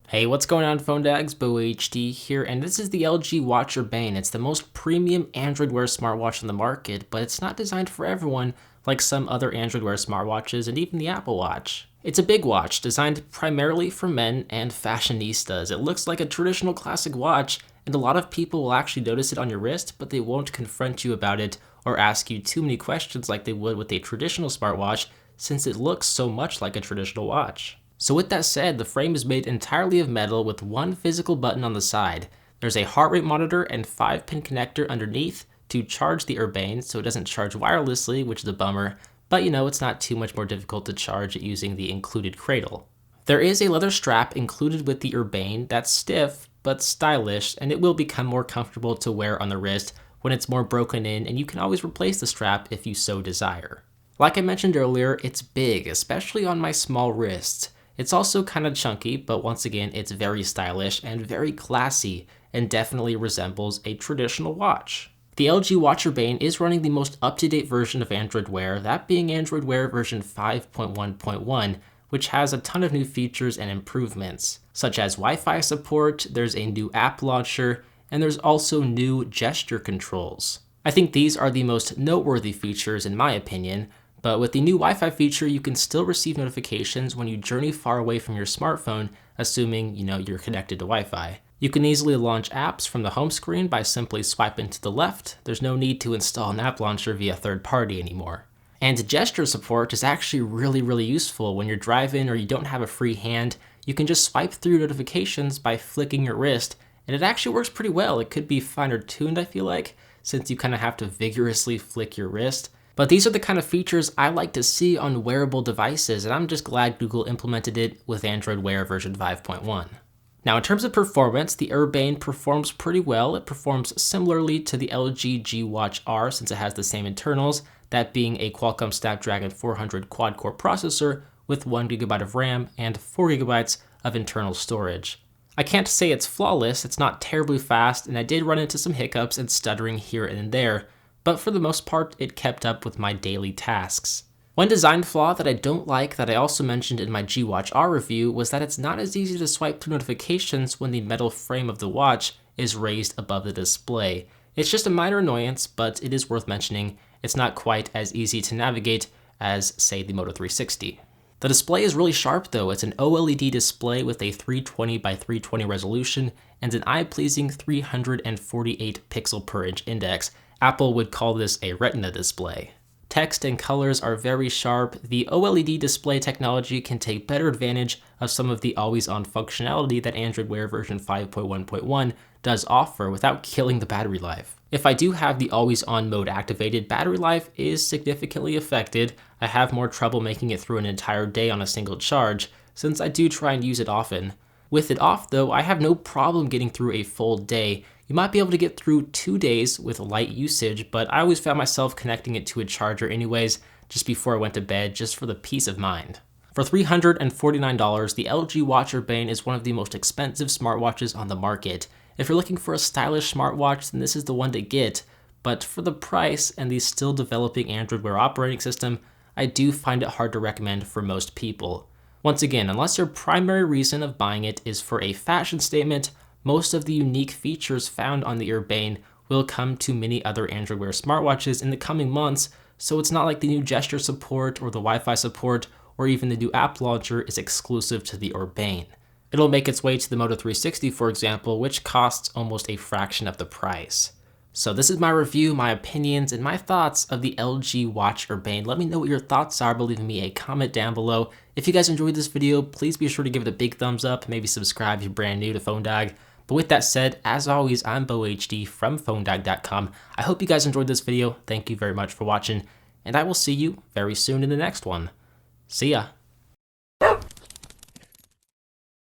Hey, what's going on, Phone Dags? BoHD here, and this is the LG Watch Urbane. It's the most premium Android Wear smartwatch on the market, but it's not designed for everyone like some other Android Wear smartwatches and even the Apple Watch. It's a big watch designed primarily for men and fashionistas. It looks like a traditional classic watch, and a lot of people will actually notice it on your wrist, but they won't confront you about it or ask you too many questions like they would with a traditional smartwatch, since it looks so much like a traditional watch. So with that said, the frame is made entirely of metal with one physical button on the side. There's a heart rate monitor and 5-pin connector underneath to charge the Urbane, so it doesn't charge wirelessly, which is a bummer, but it's not too much more difficult to charge it using the included cradle. There is a leather strap included with the Urbane that's stiff but stylish, and it will become more comfortable to wear on the wrist when it's more broken in, and you can always replace the strap if you so desire. Like I mentioned earlier, it's big, especially on my small wrists. It's also kind of chunky, but once again, it's very stylish and very classy and definitely resembles a traditional watch. The LG Watch Urbane is running the most up-to-date version of Android Wear, that being Android Wear version 5.1.1, which has a ton of new features and improvements, such as Wi-Fi support, there's a new app launcher, and there's also new gesture controls. I think these are the most noteworthy features in my opinion. But with the new Wi-Fi feature, you can still receive notifications when you journey far away from your smartphone, assuming you're connected to Wi-Fi. You can easily launch apps from the home screen by simply swiping to the left. There's no need to install an app launcher via third party anymore. And gesture support is actually really useful when you're driving or you don't have a free hand. You can just swipe through notifications by flicking your wrist, and it actually works pretty well. It could be finer tuned, I feel like, since you kind of have to vigorously flick your wrist. But these are the kind of features I like to see on wearable devices, and I'm just glad Google implemented it with Android Wear version 5.1. Now, in terms of performance, the Urbane performs pretty well. It performs similarly to the LG G Watch R since it has the same internals, that being a Qualcomm Snapdragon 400 quad-core processor with 1GB of RAM and 4GB of internal storage. I can't say it's flawless, it's not terribly fast, and I did run into some hiccups and stuttering here and there, but for the most part, it kept up with my daily tasks. One design flaw that I don't like that I also mentioned in my G Watch R review was that it's not as easy to swipe through notifications when the metal frame of the watch is raised above the display. It's just a minor annoyance, but it is worth mentioning. It's not quite as easy to navigate as, say, the Moto 360. The display is really sharp though. It's an OLED display with a 320 by 320 resolution and an eye-pleasing 348 pixel per inch index. Apple would call this a retina display. Text and colors are very sharp. The OLED display technology can take better advantage of some of the always-on functionality that Android Wear version 5.1.1 does offer without killing the battery life. If I do have the always-on mode activated, battery life is significantly affected. I have more trouble making it through an entire day on a single charge, since I do try and use it often. With it off though, I have no problem getting through a full day. You might be able to get through 2 days with light usage, but I always found myself connecting it to a charger anyways, just before I went to bed, just for the peace of mind. For $349, the LG Watch Urbane is one of the most expensive smartwatches on the market. If you're looking for a stylish smartwatch, then this is the one to get, but for the price and the still developing Android Wear operating system, I do find it hard to recommend for most people. Once again, unless your primary reason of buying it is for a fashion statement, most of the unique features found on the Urbane will come to many other Android Wear smartwatches in the coming months, so it's not like the new gesture support or the Wi-Fi support or even the new app launcher is exclusive to the Urbane. It'll make its way to the Moto 360, for example, which costs almost a fraction of the price. So this is my review, my opinions, and my thoughts of the LG Watch Urbane. Let me know what your thoughts are by leaving me a comment down below. If you guys enjoyed this video, please be sure to give it a big thumbs up, maybe subscribe if you're brand new to Phone Dag. But with that said, as always, I'm BoHD from PhoneDag.com. I hope you guys enjoyed this video. Thank you very much for watching, and I will see you very soon in the next one. See ya.